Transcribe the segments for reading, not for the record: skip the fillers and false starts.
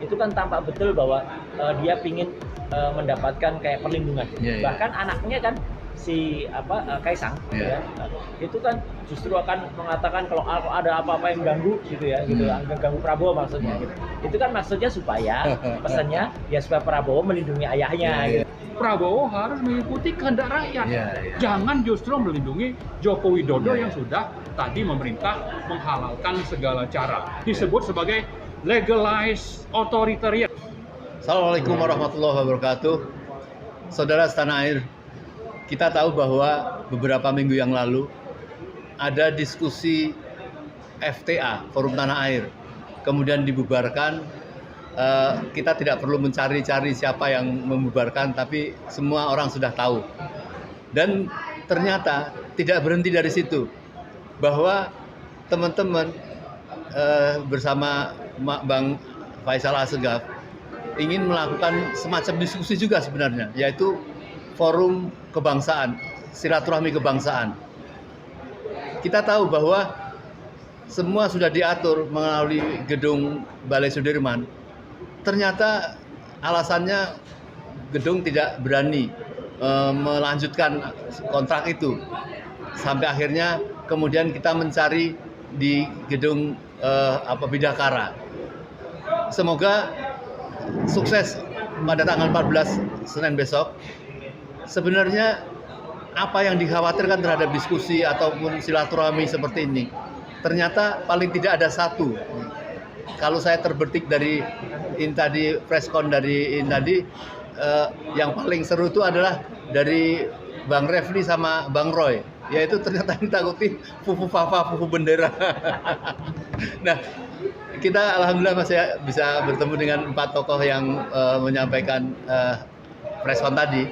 itu kan tampak betul bahwa dia pingin mendapatkan kayak perlindungan. Bahkan anaknya kan si Kaisang ya, itu kan justru akan mengatakan kalau ada apa-apa yang ganggu gitu ya, gitu ganggu Prabowo maksudnya gitu. Itu kan maksudnya supaya pesannya ya supaya Prabowo melindungi ayahnya gitu. Prabowo harus mengikuti kehendak rakyat. Jangan justru melindungi Joko Widodo yang sudah tadi memerintah menghalalkan segala cara. Disebut sebagai legalized authoritarian. Assalamualaikum warahmatullahi wabarakatuh. Saudara setanah air, kita tahu bahwa beberapa minggu yang lalu ada diskusi FTA, Forum Tanah Air. Kemudian dibubarkan. Kita tidak perlu mencari-cari siapa yang membubarkan, tapi semua orang sudah tahu. Dan ternyata tidak berhenti dari situ, bahwa teman-teman bersama Bang Faisal Assegaf ingin melakukan semacam diskusi juga sebenarnya, yaitu forum kebangsaan, silaturahmi kebangsaan. Kita tahu bahwa semua sudah diatur melalui gedung Balai Sudirman. Ternyata alasannya gedung tidak berani melanjutkan kontrak itu. Sampai akhirnya kemudian kita mencari di gedung Bidakara. Semoga sukses pada tanggal 14 Senin besok. Sebenarnya apa yang dikhawatirkan terhadap diskusi ataupun silaturahmi seperti ini, ternyata paling tidak ada satu. Kalau saya terbetik dari tadi preskon dari tadi, yang paling seru itu adalah dari Bang Refli sama Bang Roy, yaitu ternyata yang ditakuti fufu fafa, fufu bendera. Nah, kita alhamdulillah masih bisa bertemu dengan 4 tokoh yang menyampaikan preskon tadi.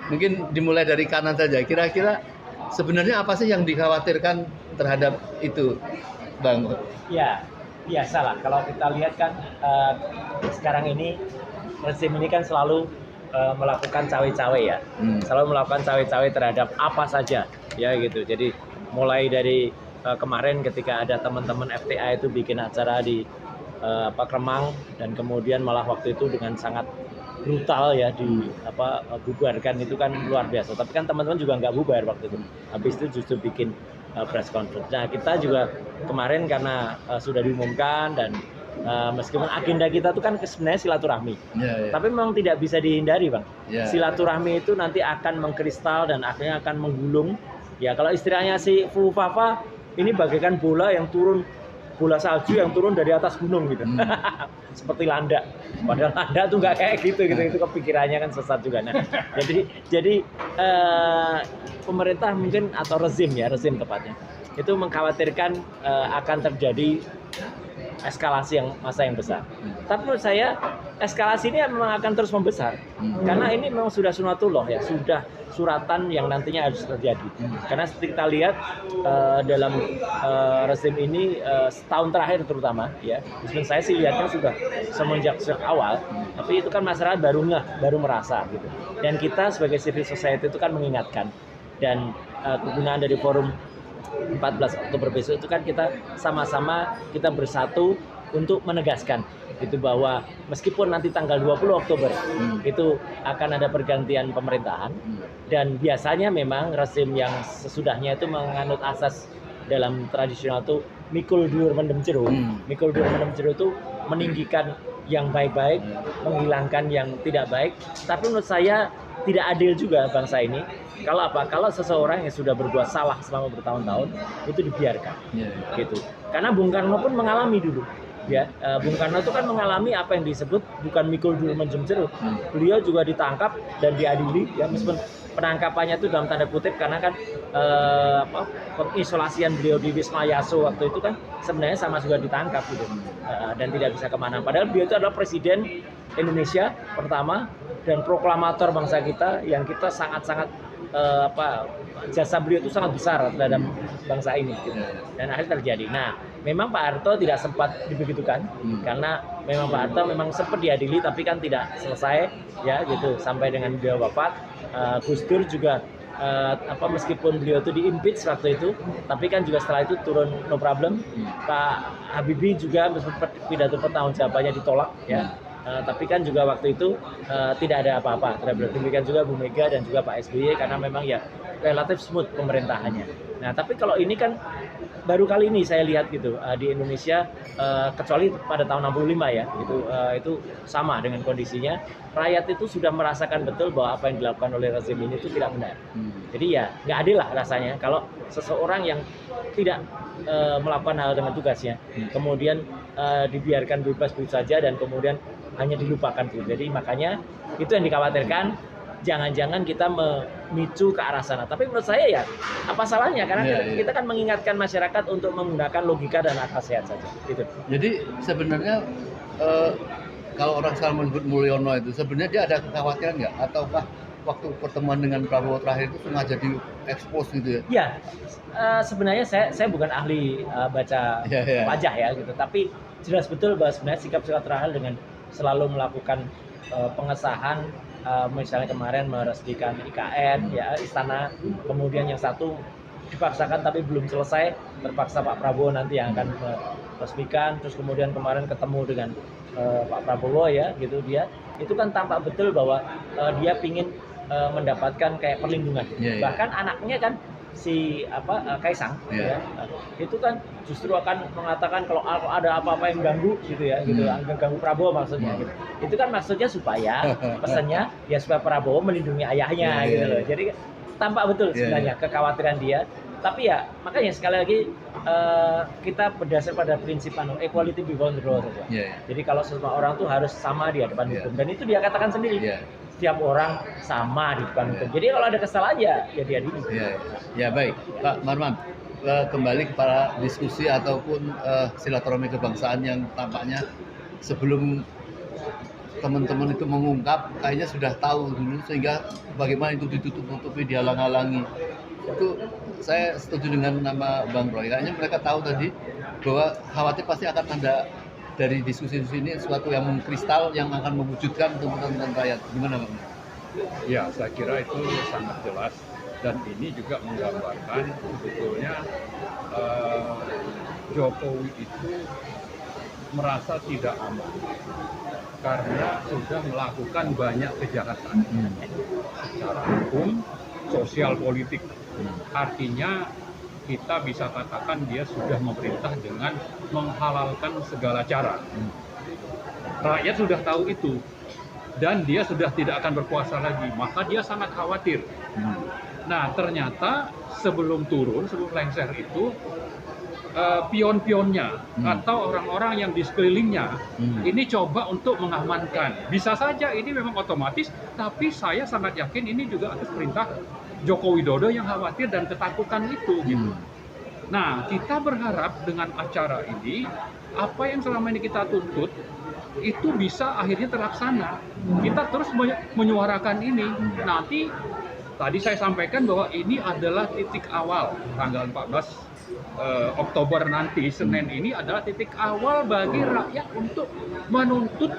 Mungkin dimulai dari kanan saja. Kira-kira sebenarnya apa sih yang dikhawatirkan terhadap itu, Bang? Ya, biasalah kalau kita lihat kan sekarang ini rezim ini kan selalu melakukan cawe-cawe ya, selalu melakukan cawe-cawe terhadap apa saja ya gitu. Jadi mulai dari kemarin ketika ada teman-teman FTA itu bikin acara di Kemang, dan kemudian malah waktu itu dengan sangat brutal ya bubarkan, itu kan luar biasa. Tapi kan teman-teman juga nggak bubar waktu itu. Habis itu justru bikin press conference. Nah, kita juga kemarin karena sudah diumumkan dan meskipun agenda kita itu kan sebenarnya silaturahmi, tapi memang tidak bisa dihindari, Bang. Silaturahmi itu nanti akan mengkristal dan akhirnya akan menggulung. Ya, kalau istilahnya si Fu Fafa ini bagaikan bola salju yang turun dari atas gunung gitu. Seperti landak. Padahal landak tuh nggak kayak gitu. Itu kepikirannya kan sesat juga. Nah, jadi pemerintah mungkin atau rezim tepatnya itu mengkhawatirkan akan terjadi eskalasi masa yang besar. Tapi menurut saya eskalasi ini memang akan terus membesar karena ini memang sudah sunatullah ya, sudah suratan yang nantinya harus terjadi. Karena seperti kita lihat dalam rezim ini setahun terakhir terutama ya, meskipun saya sih lihatnya sudah semenjak awal, tapi itu kan masyarakat baru merasa gitu. Dan kita sebagai civil society itu kan mengingatkan, dan kegunaan dari forum 14 Oktober besok itu kan kita sama-sama kita bersatu untuk menegaskan itu bahwa meskipun nanti tanggal 20 Oktober itu akan ada pergantian pemerintahan, dan biasanya memang rezim yang sesudahnya itu menganut asas dalam tradisional itu mikul dur mendem jero. Mikul dur mendem jero itu meninggikan yang baik-baik, menghilangkan yang tidak baik. Tapi menurut saya tidak adil juga bangsa ini kalau seseorang yang sudah berbuat salah selama bertahun-tahun itu dibiarkan gitu. Karena Bung Karno pun mengalami dulu ya, Bung Karno itu kan mengalami apa yang disebut bukan mikul dur mendem jero. Beliau juga ditangkap dan diadili ya, meskipun penangkapannya itu dalam tanda kutip karena kan pengisolasian beliau di Wisma Yaso waktu itu kan sebenarnya sama juga ditangkap gitu, dan tidak bisa kemana. Padahal beliau itu adalah presiden Indonesia pertama dan proklamator bangsa kita yang kita sangat-sangat jasa beliau itu sangat besar terhadap bangsa ini gitu. Dan akhirnya terjadi. Nah, memang Pak Harto tidak sempat dibegitukan karena memang Pak Harto memang sempat diadili tapi kan tidak selesai ya gitu sampai dengan beliau wafat. Gus Dur juga meskipun beliau itu di-impeach waktu itu, tapi kan juga setelah itu turun no problem. Pak Habibie juga meskipun pidato pertanggungjawabannya ditolak ya. Tapi kan juga waktu itu tidak ada apa-apa. Demikian juga Bu Mega dan juga Pak SBY karena memang ya relatif smooth pemerintahannya. Nah, tapi kalau ini kan baru kali ini saya lihat gitu di Indonesia, kecuali pada tahun 65 ya, itu sama dengan kondisinya. Rakyat itu sudah merasakan betul bahwa apa yang dilakukan oleh rezim ini itu tidak benar. Jadi ya nggak adil lah rasanya kalau seseorang yang tidak melakukan hal dengan tugasnya, kemudian dibiarkan bebas begitu saja dan kemudian hanya dilupakan gitu. Jadi makanya itu yang dikhawatirkan, jangan-jangan kita memicu ke arah sana. Tapi menurut saya ya apa salahnya, karena kita kan mengingatkan masyarakat untuk menggunakan logika dan akal sehat saja. Gitu. Jadi sebenarnya kalau orang sekarang menyebut Mulyono itu sebenarnya dia ada kekhawatiran nggak? Ataukah waktu pertemuan dengan Prabowo terakhir itu sengaja diekspos gitu ya? Ya, sebenarnya saya bukan ahli baca wajah ya gitu. Tapi jelas betul bahwa sebenarnya sikap-sikap terakhir dengan selalu melakukan pengesahan, misalnya kemarin meresmikan IKN ya istana, kemudian yang satu dipaksakan tapi belum selesai, terpaksa Pak Prabowo nanti yang akan meresmikan, terus kemudian kemarin ketemu dengan Pak Prabowo ya gitu, dia itu kan tampak betul bahwa dia pingin mendapatkan kayak perlindungan. Bahkan anaknya kan si Kaisang ya, itu kan justru akan mengatakan kalau ada apa-apa yang ganggu gitu ya, gitu ganggu Prabowo maksudnya gitu. Itu kan maksudnya supaya pesannya ya supaya Prabowo melindungi ayahnya gitu loh. Jadi tampak betul sebenarnya kekhawatiran dia. Tapi ya makanya sekali lagi kita berdasar pada prinsip equality before the law saja. Jadi kalau semua orang tuh harus sama di hadapan hukum, dan itu dia katakan sendiri. Setiap orang sama di depan hukum. Jadi kalau ada kesalahan ya diadili. Ya baik, Pak Marman, kembali kepada diskusi ataupun silaturahmi kebangsaan yang tampaknya sebelum teman-teman itu mengungkap kayaknya sudah tahu dulu, sehingga bagaimana itu ditutup-tutupi, dihalang-halangi. Itu saya setuju dengan nama Bang Roy. Kayaknya mereka tahu tadi bahwa khawatir pasti akan ada dari diskusi ini sesuatu yang mengkristal yang akan mewujudkan tuntutan rakyat. Gimana Bang? Ya, saya kira itu sangat jelas, dan ini juga menggambarkan sebetulnya Jokowi itu merasa tidak aman karena sudah melakukan banyak kejahatan secara hukum, sosial, politik. Artinya kita bisa katakan dia sudah memerintah dengan menghalalkan segala cara. Rakyat sudah tahu itu, dan dia sudah tidak akan berkuasa lagi, maka dia sangat khawatir. Nah, ternyata sebelum lengser itu, pion-pionnya atau orang-orang yang di sekelilingnya ini coba untuk mengamankan. Bisa saja ini memang otomatis, tapi saya sangat yakin ini juga atas perintah Joko Widodo yang khawatir dan ketakutan itu. Gitu. Nah, kita berharap dengan acara ini, apa yang selama ini kita tuntut itu bisa akhirnya terlaksana. Kita terus menyuarakan ini. Nanti tadi saya sampaikan bahwa ini adalah titik awal, tanggal 14 Oktober nanti, Senin ini adalah titik awal bagi rakyat untuk menuntut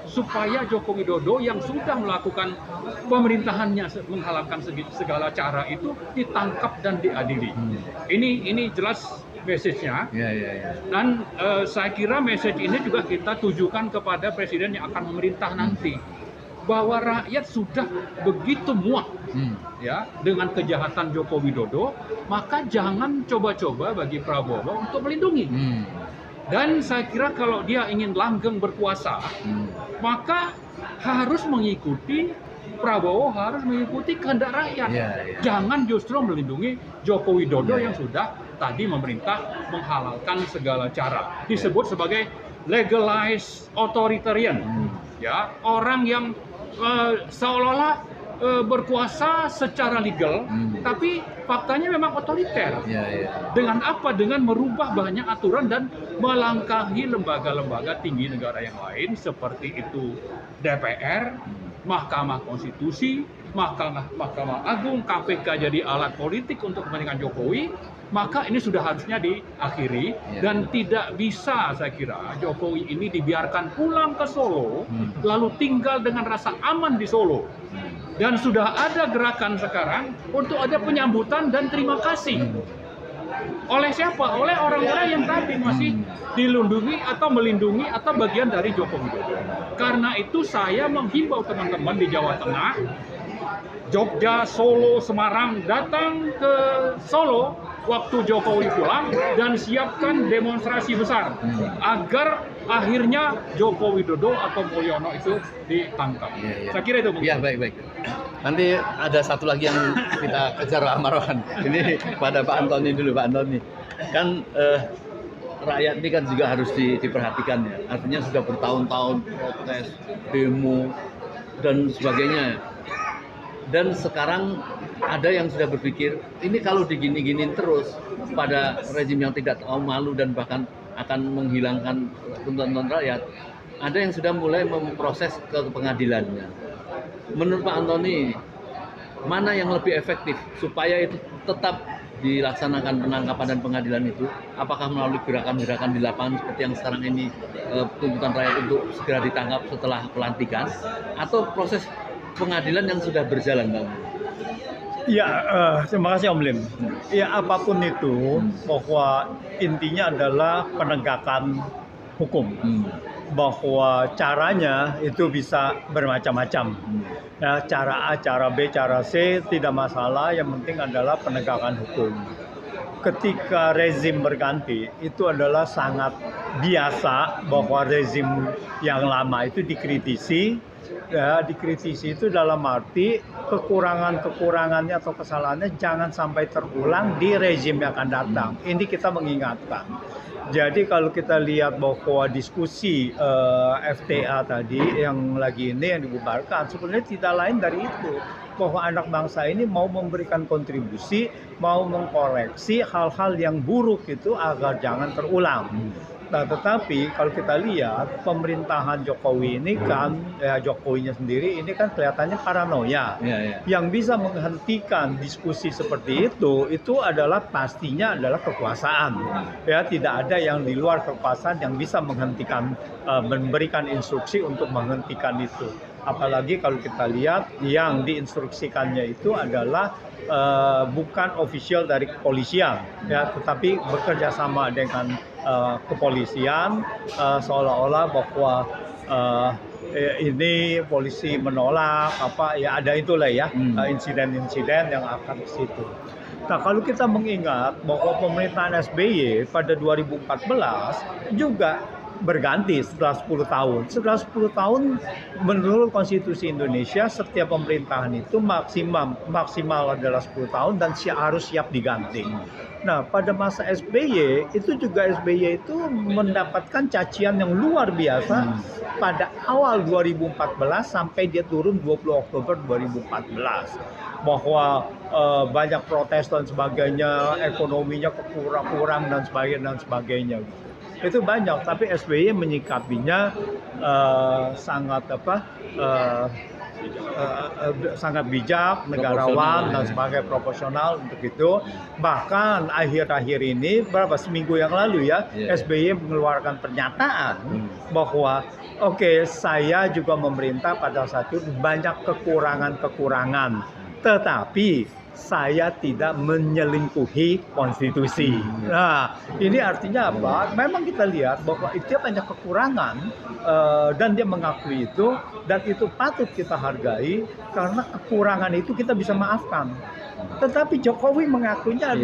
supaya Joko Widodo yang sudah melakukan pemerintahannya menghalalkan segala cara itu ditangkap dan diadili. Ini jelas message-nya. Dan saya kira message ini juga kita tujukan kepada presiden yang akan memerintah nanti, bahwa rakyat sudah begitu muak ya dengan kejahatan Joko Widodo, maka jangan coba-coba bagi Prabowo untuk melindungi. Dan saya kira kalau dia ingin langgeng berkuasa, maka harus mengikuti Prabowo, harus mengikuti kehendak rakyat. Jangan justru melindungi Joko Widodo yang sudah tadi memerintah menghalalkan segala cara. Disebut sebagai legalized authoritarian. Ya, orang yang seolah-olah berkuasa secara legal, tapi faktanya memang otoriter. Dengan apa? Dengan merubah banyak aturan dan melangkahi lembaga-lembaga tinggi negara yang lain, seperti itu DPR, Mahkamah Konstitusi, Mahkamah Agung, KPK jadi alat politik untuk kepentingan Jokowi. Maka ini sudah harusnya diakhiri, dan tidak bisa, saya kira, Jokowi ini dibiarkan pulang ke Solo lalu tinggal dengan rasa aman di Solo. Dan sudah ada gerakan sekarang untuk ada penyambutan dan terima kasih. Oleh siapa? Oleh orang-orang yang tadi masih dilindungi atau melindungi atau bagian dari Joko Widodo. Karena itu saya menghimbau teman-teman di Jawa Tengah, Jogja, Solo, Semarang, datang ke Solo waktu Jokowi pulang dan siapkan demonstrasi besar agar akhirnya Joko Widodo atau Mulyono itu ditangkap. Iya. Saya kira itu. Ya, baik. Nanti ada satu lagi yang kita kejar Pak Marwan. Ini pada Pak Antoni dulu, Pak Antoni. Kan rakyat ini kan juga harus diperhatikan ya. Artinya sudah bertahun-tahun protes, demo dan sebagainya. Dan sekarang ada yang sudah berpikir, ini kalau digini-giniin terus pada rezim yang tidak tahu malu dan bahkan akan menghilangkan tuntutan rakyat, ada yang sudah mulai memproses ke pengadilannya. Menurut Pak Antoni, mana yang lebih efektif supaya itu tetap dilaksanakan penangkapan dan pengadilan itu? Apakah melalui gerakan-gerakan di lapangan seperti yang sekarang ini, tuntutan rakyat untuk segera ditangkap setelah pelantikan, atau proses pengadilan yang sudah berjalan, Bang? Ya, terima kasih Om Lim. Ya, apapun itu, bahwa intinya adalah penegakan hukum. Bahwa caranya itu bisa bermacam-macam. Ya, cara A, cara B, cara C tidak masalah. Yang penting adalah penegakan hukum. Ketika rezim berganti, itu adalah sangat biasa bahwa rezim yang lama itu dikritisi. Ya, dikritisi itu dalam arti kekurangannya atau kesalahannya jangan sampai terulang di rezim yang akan datang. Ini kita mengingatkan. Jadi kalau kita lihat bahwa diskusi FTA tadi yang lagi ini yang dibubarkan, sebenarnya tidak lain dari itu. Bahwa anak bangsa ini mau memberikan kontribusi, mau mengkoreksi hal-hal yang buruk itu agar jangan terulang. Nah, tetapi kalau kita lihat pemerintahan Jokowi ini kan, Jokowinya sendiri ini kan kelihatannya paranoia. Yang bisa menghentikan diskusi seperti itu adalah pastinya adalah kekuasaan. Ya, tidak ada yang di luar kekuasaan yang bisa menghentikan, memberikan instruksi untuk menghentikan itu. Apalagi kalau kita lihat yang diinstruksikannya itu adalah bukan official dari kepolisian, ya, tetapi bekerja sama dengan kepolisian, seolah-olah bahwa ini polisi menolak ya ada itulah ya insiden-insiden yang akan ke situ. Nah, kalau kita mengingat bahwa pemerintahan SBY pada 2014 juga berganti setelah 10 tahun. Setelah 10 tahun menurut Konstitusi Indonesia setiap pemerintahan itu maksimal adalah 10 tahun dan harus siap diganti. Nah, pada masa SBY itu juga SBY itu mendapatkan cacian yang luar biasa pada awal 2014 sampai dia turun 20 Oktober 2014. Bahwa banyak protes dan sebagainya, ekonominya kurang dan sebagainya. Itu banyak, tapi SBY menyikapinya sangat sangat bijak, negarawan dan sebagai proporsional untuk itu. Bahkan akhir-akhir ini seminggu yang lalu ya, SBY mengeluarkan pernyataan bahwa saya juga memerintah pada saat itu banyak kekurangan, tetapi saya tidak menyelingkuhi konstitusi. Nah, ini artinya apa? Memang kita lihat bahwa dia banyak kekurangan dan dia mengakui itu, dan itu patut kita hargai karena kekurangan itu kita bisa maafkan. Tetapi Jokowi mengakuinya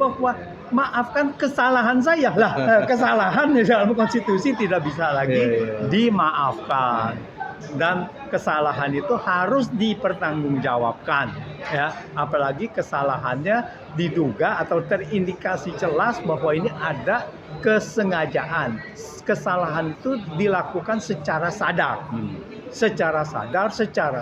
bahwa maafkan kesalahan saya lah. Kesalahan di dalam konstitusi tidak bisa lagi dimaafkan. Dan kesalahan itu harus dipertanggungjawabkan, ya. Apalagi kesalahannya diduga atau terindikasi jelas bahwa ini ada kesengajaan. Kesalahan itu dilakukan secara sadar, secara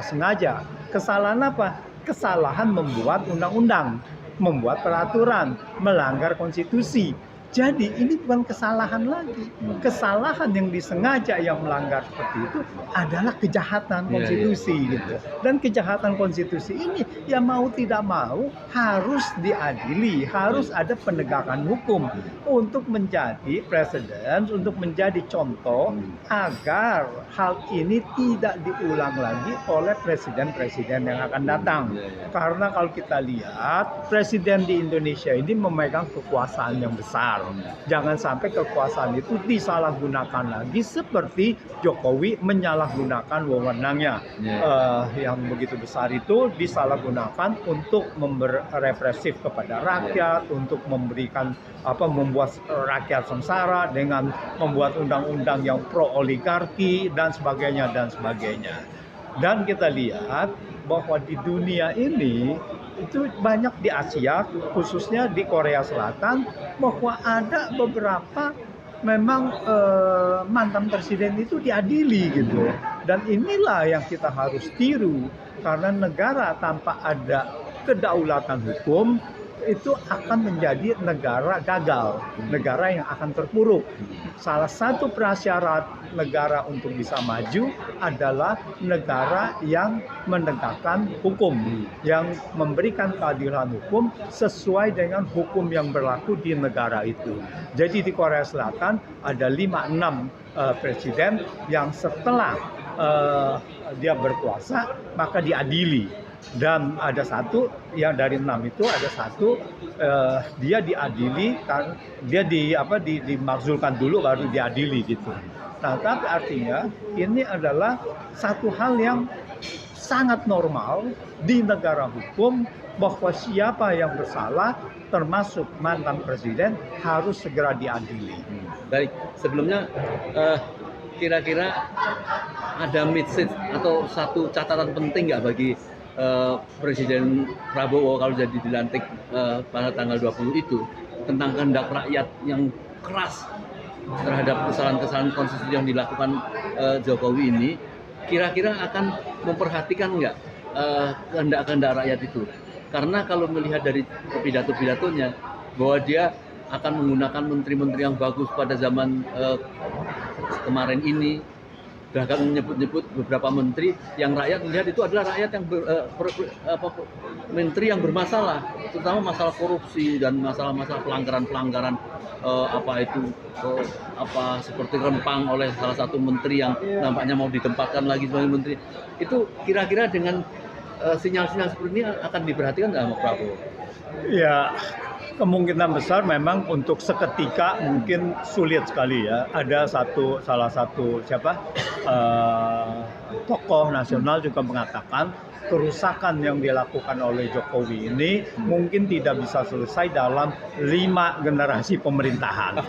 sengaja. Kesalahan apa? Kesalahan membuat undang-undang, membuat peraturan, melanggar konstitusi. Jadi ini bukan kesalahan lagi. Kesalahan yang disengaja yang melanggar seperti itu adalah kejahatan konstitusi gitu. Dan kejahatan konstitusi ini ya mau tidak mau harus diadili, harus ada penegakan hukum untuk menjadi presiden, untuk menjadi contoh agar hal ini tidak diulang lagi oleh presiden-presiden yang akan datang. Karena kalau kita lihat presiden di Indonesia ini memegang kekuasaan yang besar. Jangan sampai kekuasaan itu disalahgunakan lagi seperti Jokowi menyalahgunakan wewenangnya yang begitu besar itu disalahgunakan untuk represif kepada rakyat, untuk memberikan membuat rakyat sengsara dengan membuat undang-undang yang pro oligarki dan sebagainya dan sebagainya. Dan kita lihat bahwa di dunia ini itu banyak di Asia, khususnya di Korea Selatan, bahwa ada beberapa memang mantan presiden itu diadili gitu. Dan inilah yang kita harus tiru, karena negara tanpa ada kedaulatan hukum itu akan menjadi negara gagal, negara yang akan terpuruk. Salah satu prasyarat negara untuk bisa maju adalah negara yang menegakkan hukum, yang memberikan keadilan hukum sesuai dengan hukum yang berlaku di negara itu. Jadi di Korea Selatan ada 5-6 presiden yang setelah dia berkuasa maka diadili. Dan ada satu yang dari 6 itu ada satu dia diadili kan dia dimakzulkan dulu baru diadili gitu. Nah, tapi artinya ini adalah satu hal yang sangat normal di negara hukum bahwa siapa yang bersalah termasuk mantan presiden harus segera diadili. Baik, sebelumnya kira-kira ada message atau satu catatan penting nggak bagi Presiden Prabowo kalau jadi dilantik pada tanggal 20 itu tentang kehendak rakyat yang keras terhadap kesalahan-kesalahan konstitusi yang dilakukan Jokowi ini, kira-kira akan memperhatikan nggak kehendak-kehendak rakyat itu? Karena kalau melihat dari pidato-pidatonya bahwa dia akan menggunakan menteri-menteri yang bagus pada zaman kemarin ini, bahkan menyebut-nyebut beberapa menteri yang rakyat melihat itu adalah rakyat yang menteri yang bermasalah, terutama masalah korupsi dan masalah-masalah pelanggaran-pelanggaran seperti rempang oleh salah satu menteri yang nampaknya mau ditempatkan lagi sebagai menteri. Itu kira-kira dengan sinyal-sinyal seperti ini akan diperhatikan nggak sama Prabowo? Ya, kemungkinan besar memang untuk seketika mungkin sulit sekali ya. Ada salah satu tokoh nasional juga mengatakan kerusakan yang dilakukan oleh Jokowi ini mungkin tidak bisa selesai dalam 5 generasi pemerintahan.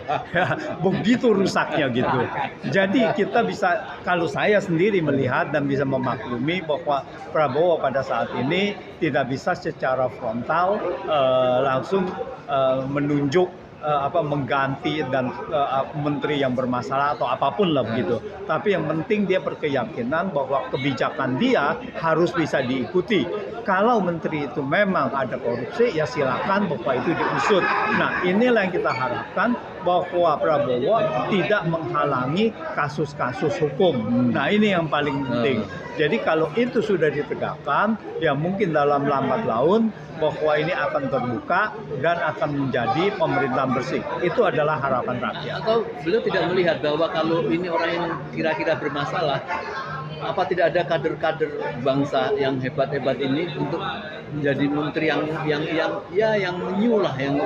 Begitu rusaknya gitu. Jadi kita bisa, kalau saya sendiri melihat dan bisa memaklumi bahwa Prabowo pada saat ini tidak bisa secara frontal langsung menunjuk mengganti dan menteri yang bermasalah atau apapun lah begitu. Tapi yang penting dia berkeyakinan bahwa kebijakan dia harus bisa diikuti. Kalau menteri itu memang ada korupsi, ya silakan bahwa itu diusut. Nah, inilah yang kita harapkan, bahwa Prabowo tidak menghalangi kasus-kasus hukum. Nah, ini yang paling penting. Jadi kalau itu sudah ditegakkan, ya mungkin dalam lambat laun bahwa ini akan terbuka dan akan menjadi pemerintahan bersih. Itu adalah harapan rakyat. Atau beliau tidak melihat bahwa kalau ini orang yang kira-kira bermasalah, apa tidak ada kader-kader bangsa yang hebat-hebat ini untuk menjadi menteri yang new lah, yang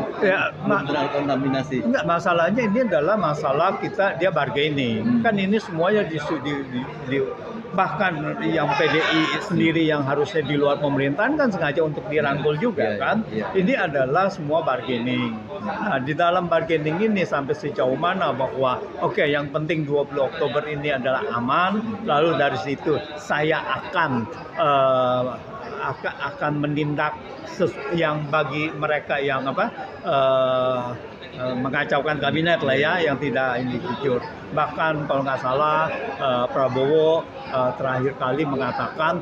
kontaminasi. Enggak, masalahnya ini adalah masalah dia bargaining. Kan ini semuanya bahkan yang PDI sendiri yang harusnya di luar pemerintahan kan sengaja untuk dirangkul juga kan. Ini adalah semua bargaining. Nah, di dalam bargaining ini sampai sejauh mana bahwa yang penting 20 Oktober ini adalah aman, lalu dari situ saya akan menindak yang bagi mereka yang mengacaukan kabinet lah ya, yang tidak ini jujur. Bahkan kalau nggak salah Prabowo terakhir kali mengatakan,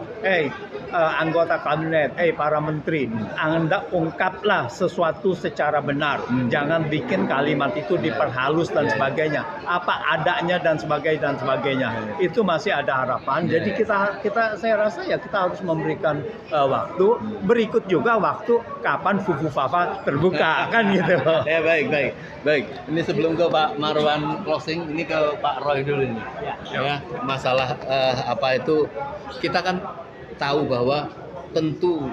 anggota kabinet, para menteri, Anda ungkaplah sesuatu secara benar, jangan bikin kalimat itu diperhalus dan sebagainya, apa adanya dan sebagainya. Itu masih ada harapan. Jadi saya rasa ya kita harus memberikan waktu. Berikut juga waktu kapan Fufu Fafa terbuka kan gitu. Ya baik. Ini sebelum ke Pak Marwan closing, ini ke Pak Roy dulu ini. Ya, masalah apa itu, kita kan tahu bahwa tentu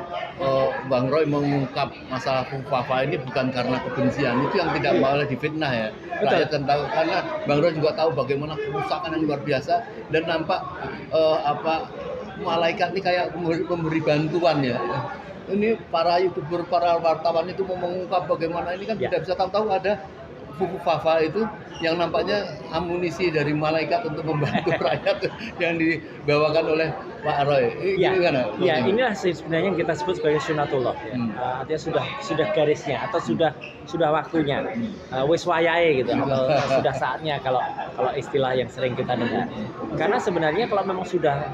Bang Roy mengungkap masalah Fufu Fafa ini bukan karena kebencian, itu yang tidak boleh difitnah ya. Rakyat kan tahu, karena Bang Roy juga tahu bagaimana kerusakan yang luar biasa, dan nampak malaikat ini kayak memberi bantuan ya. Ini para YouTuber, para wartawan itu mau mengungkap bagaimana ini kan tidak bisa tahu ada Fufu Fafa itu yang nampaknya amunisi dari malaikat untuk membantu rakyat yang dibawakan oleh Pak Roy. Gimana? Ya, inilah sebenarnya yang kita sebut sebagai sunatullah. Ya. Artinya sudah garisnya atau sudah waktunya, wis wayahe gitu, atau sudah saatnya kalau istilah yang sering kita dengar. Karena sebenarnya kalau memang sudah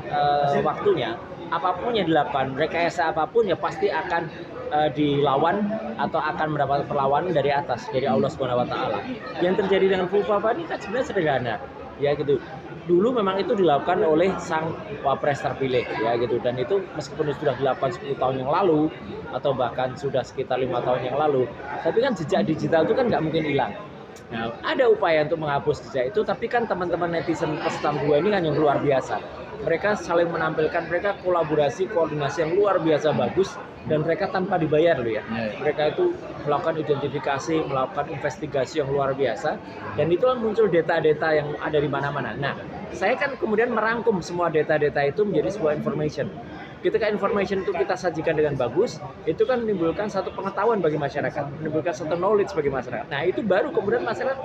waktunya, apapun yang dilakukan, rekayasa apapun ya pasti akan dilawan atau akan mendapat perlawanan dari atas, dari Allah Subhanahu wa taala. Yang terjadi dengan Fufu Fafa ini kan sebenarnya sederhana. Ya gitu. Dulu memang itu dilakukan oleh sang wapres terpilih ya gitu, dan itu meskipun sudah dilakukan 10 tahun yang lalu atau bahkan sudah sekitar 5 tahun yang lalu, tapi kan jejak digital itu kan nggak mungkin hilang. Nah, ada upaya untuk menghapus jejak itu, tapi kan teman-teman netizen peserta dua ini kan yang luar biasa. Mereka saling menampilkan, mereka kolaborasi, koordinasi yang luar biasa bagus, dan mereka tanpa dibayar loh ya. Mereka itu melakukan identifikasi, melakukan investigasi yang luar biasa, dan itulah muncul data-data yang ada di mana-mana. Nah, saya kan kemudian merangkum semua data-data itu menjadi sebuah information. Ketika information itu kita sajikan dengan bagus, itu kan menimbulkan satu pengetahuan bagi masyarakat, menimbulkan satu knowledge bagi masyarakat. Nah, itu baru kemudian masyarakat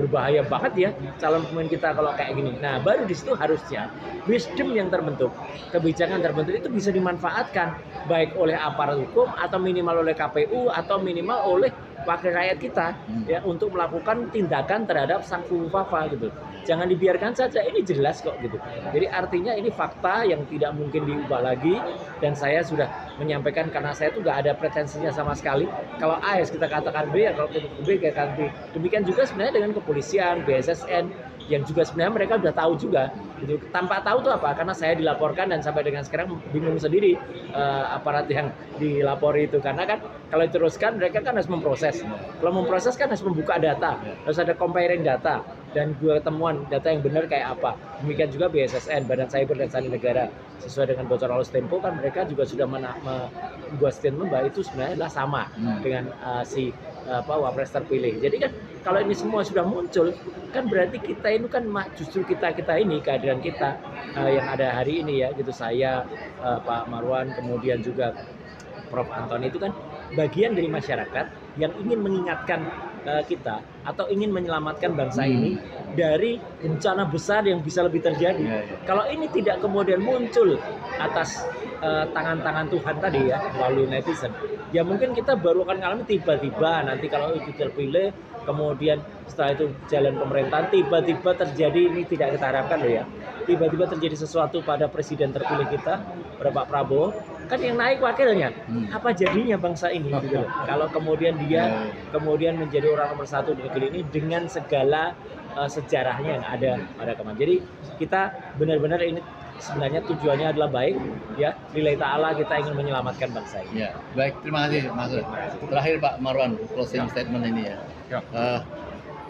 berbahaya banget ya calon pemimpin kita kalau kayak gini. Nah, baru di situ harusnya wisdom yang terbentuk, kebijakan terbentuk itu bisa dimanfaatkan baik oleh aparat hukum atau minimal oleh KPU atau minimal oleh wakil rakyat kita ya untuk melakukan tindakan terhadap sang Fufu Fafa gitu. Jangan dibiarkan saja, ini jelas kok gitu. Jadi artinya ini fakta yang tidak mungkin diubah lagi, dan saya sudah menyampaikan karena saya tuh nggak ada pretensinya sama sekali. Kalau A ya kita katakan B, ya kalau B katakan B. Demikian juga sebenarnya dengan kepolisian, BSSN, yang juga sebenarnya mereka sudah tahu juga gitu. Tanpa tahu itu apa? Karena saya dilaporkan dan sampai dengan sekarang bingung sendiri aparat yang dilapori itu, karena kan kalau diteruskan mereka kan harus memproses. Kalau memproses kan harus membuka data, harus ada comparing data dan dua temuan data yang benar kayak apa. Demikian juga BSSN, Badan Cyber dan Sandi Negara, sesuai dengan bocoran oleh Tempo kan mereka juga sudah membuat statement bahwa itu sebenarnya adalah sama dengan si wapres terpilih. Jadi kan kalau ini semua sudah muncul, kan berarti kita ini kan justru kita ini kehadiran kita yang ada hari ini ya gitu, saya Pak Marwan kemudian juga Prof Antoni itu kan bagian dari masyarakat yang ingin mengingatkan kita atau ingin menyelamatkan bangsa ini dari bencana besar yang bisa lebih terjadi. Kalau ini tidak kemudian muncul atas tangan-tangan Tuhan tadi ya melalui netizen, ya mungkin kita baru akan mengalami tiba-tiba nanti kalau itu terpilih, kemudian setelah itu jalan pemerintahan tiba-tiba terjadi, ini tidak kita harapkan loh ya, tiba-tiba terjadi sesuatu pada presiden terpilih kita, pada Pak Prabowo, kan yang naik wakilnya, apa jadinya bangsa ini gitu loh. Kalau kemudian dia kemudian menjadi orang nomor satu di negeri ini dengan segala sejarahnya yang ada pada kemarin. Jadi kita benar-benar ini sebenarnya tujuannya adalah baik ya, lillahi ta'ala kita ingin menyelamatkan bangsa ini. Ya, baik, terima kasih Mas. Terakhir Pak Marwan, closing statement ini ya.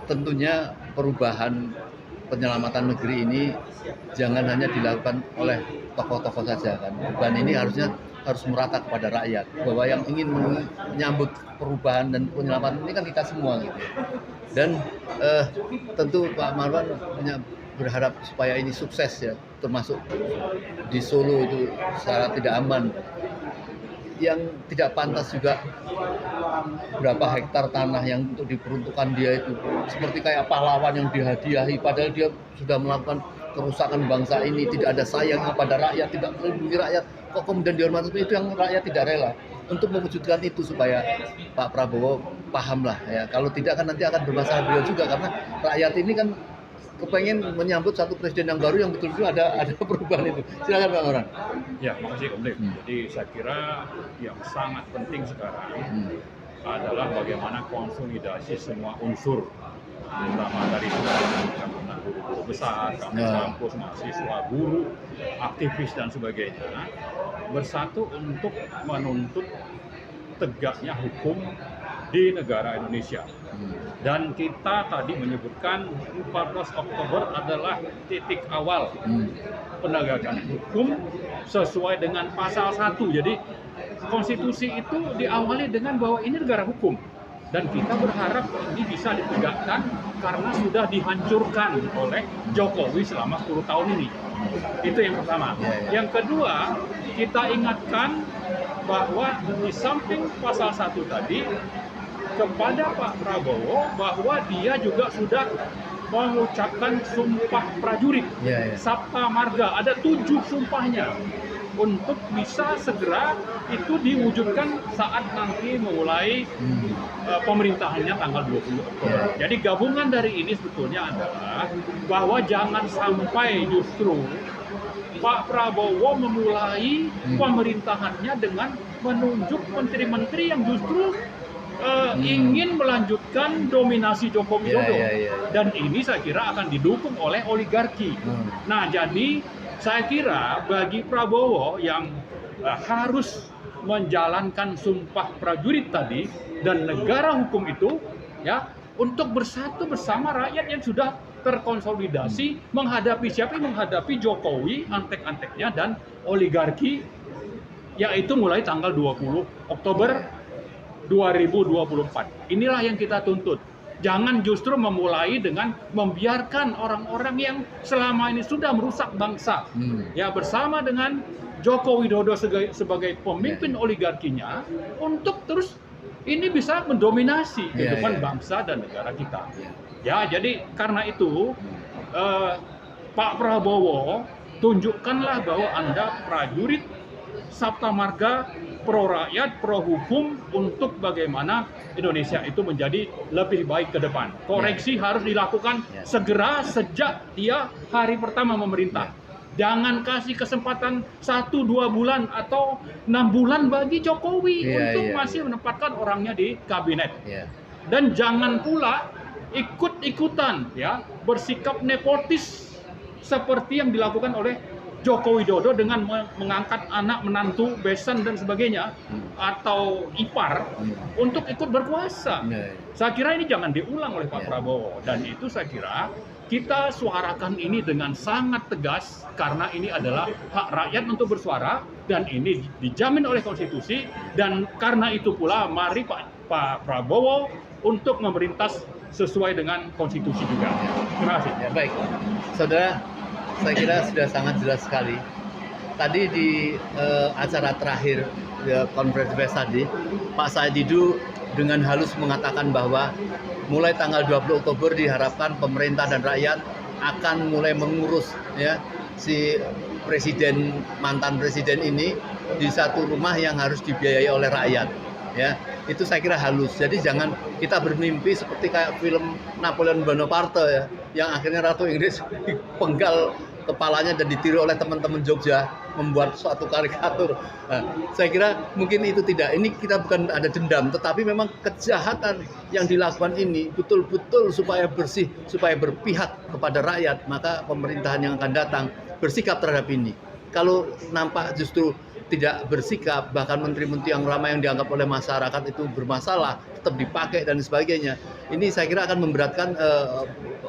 Tentunya perubahan penyelamatan negeri ini jangan hanya dilakukan oleh tokoh-tokoh saja kan. Dan ini harusnya harus merata kepada rakyat, bahwa yang ingin menyambut perubahan dan penyelamatan ini kan kita semua gitu. Dan tentu Pak Marwan berharap supaya ini sukses ya, termasuk di Solo itu secara tidak aman. Yang tidak pantas juga berapa hektar tanah yang untuk diperuntukkan dia itu seperti kayak pahlawan yang dihadiahi, padahal dia sudah melakukan kerusakan bangsa ini, tidak ada sayang kepada rakyat, tidak melindungi rakyat, kok kemudian dihormati, itu yang rakyat tidak rela. Untuk mewujudkan itu supaya Pak Prabowo paham lah ya, kalau tidak kan nanti akan bermasalah beliau juga, karena rakyat ini kan kepengen menyambut satu presiden yang baru yang betul-betul ada perubahan itu. Silakan Pak Moran. Ya, makasih Om Lim. Jadi saya kira yang sangat penting sekarang adalah bagaimana konsolidasi semua unsur, terutama dari guru-guru besar, kampus, mahasiswa, guru, aktivis dan sebagainya, bersatu untuk menuntut tegaknya hukum di negara Indonesia. Dan kita tadi menyebutkan 14 Oktober adalah titik awal penegakan hukum sesuai dengan pasal 1. Jadi konstitusi itu diawali dengan bahwa ini negara hukum. Dan kita berharap ini bisa ditegakkan karena sudah dihancurkan oleh Jokowi selama 10 tahun ini. Itu yang pertama. Yang kedua, kita ingatkan bahwa di samping pasal 1 tadi, kepada Pak Prabowo bahwa dia juga sudah mengucapkan sumpah prajurit, Sabta Marga, ada 7 sumpahnya, untuk bisa segera itu diwujudkan saat nanti memulai pemerintahannya tanggal 20 Oktober. Jadi gabungan dari ini sebetulnya adalah bahwa jangan sampai justru Pak Prabowo memulai pemerintahannya dengan menunjuk menteri-menteri yang justru ingin melanjutkan dominasi Joko Widodo. Dan ini saya kira akan didukung oleh oligarki. Nah, jadi saya kira bagi Prabowo yang harus menjalankan sumpah prajurit tadi dan negara hukum itu, ya, untuk bersatu bersama rakyat yang sudah terkonsolidasi menghadapi siapa? Menghadapi Jokowi, antek-anteknya dan oligarki, yaitu mulai tanggal 20 Oktober 2024. Inilah yang kita tuntut. Jangan justru memulai dengan membiarkan orang-orang yang selama ini sudah merusak bangsa, ya, bersama dengan Joko Widodo sebagai pemimpin oligarkinya, untuk terus ini bisa mendominasi kehidupan bangsa dan negara kita. Ya, jadi karena itu Pak Prabowo, tunjukkanlah bahwa Anda prajurit Sabta Marga, pro rakyat, pro hukum, untuk bagaimana Indonesia itu menjadi lebih baik ke depan. Koreksi harus dilakukan segera sejak dia hari pertama memerintah. Jangan kasih kesempatan 1-2 bulan atau 6 bulan bagi Jokowi untuk masih menempatkan orangnya di kabinet. Dan jangan pula ikut-ikutan, ya, bersikap nepotis seperti yang dilakukan oleh Joko Widodo dengan mengangkat anak, menantu, besan dan sebagainya, atau ipar untuk ikut berkuasa. Saya kira ini jangan diulang oleh Pak Prabowo, dan itu saya kira kita suarakan ini dengan sangat tegas karena ini adalah hak rakyat untuk bersuara dan ini dijamin oleh konstitusi. Dan karena itu pula mari Pak Prabowo untuk memerintah sesuai dengan konstitusi juga. Terima kasih. Ya, baik, saudara, saya kira sudah sangat jelas sekali. Tadi di acara terakhir konferensi pers tadi, Pak Said Didu dengan halus mengatakan bahwa mulai tanggal 20 Oktober diharapkan pemerintah dan rakyat akan mulai mengurus, ya, si presiden, mantan presiden ini di satu rumah yang harus dibiayai oleh rakyat. Ya, itu saya kira halus. Jadi jangan kita bermimpi seperti kayak film Napoleon Bonaparte, ya, yang akhirnya Ratu Inggris penggal kepalanya dan ditiru oleh teman-teman Jogja membuat suatu karikatur. Nah, saya kira mungkin itu tidak. Ini kita bukan ada dendam, tetapi memang kejahatan yang dilakukan ini betul-betul supaya bersih, supaya berpihak kepada rakyat. Maka pemerintahan yang akan datang bersikap terhadap ini. Kalau nampak justru tidak bersikap, bahkan menteri-menteri yang lama yang dianggap oleh masyarakat itu bermasalah tetap dipakai dan sebagainya, ini saya kira akan memberatkan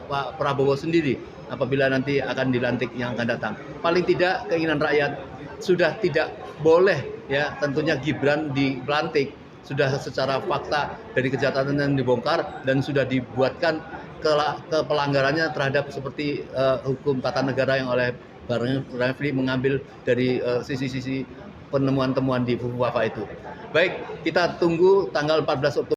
Pak Prabowo sendiri apabila nanti akan dilantik yang akan datang. Paling tidak keinginan rakyat sudah tidak boleh, ya, tentunya Gibran dilantik, sudah secara fakta dari kejahatan yang dibongkar dan sudah dibuatkan pelanggarannya terhadap seperti hukum tata negara yang oleh Bang Refli mengambil dari sisi-sisi penemuan-temuan di Fufuafa itu. Baik, kita tunggu tanggal 14 Oktober.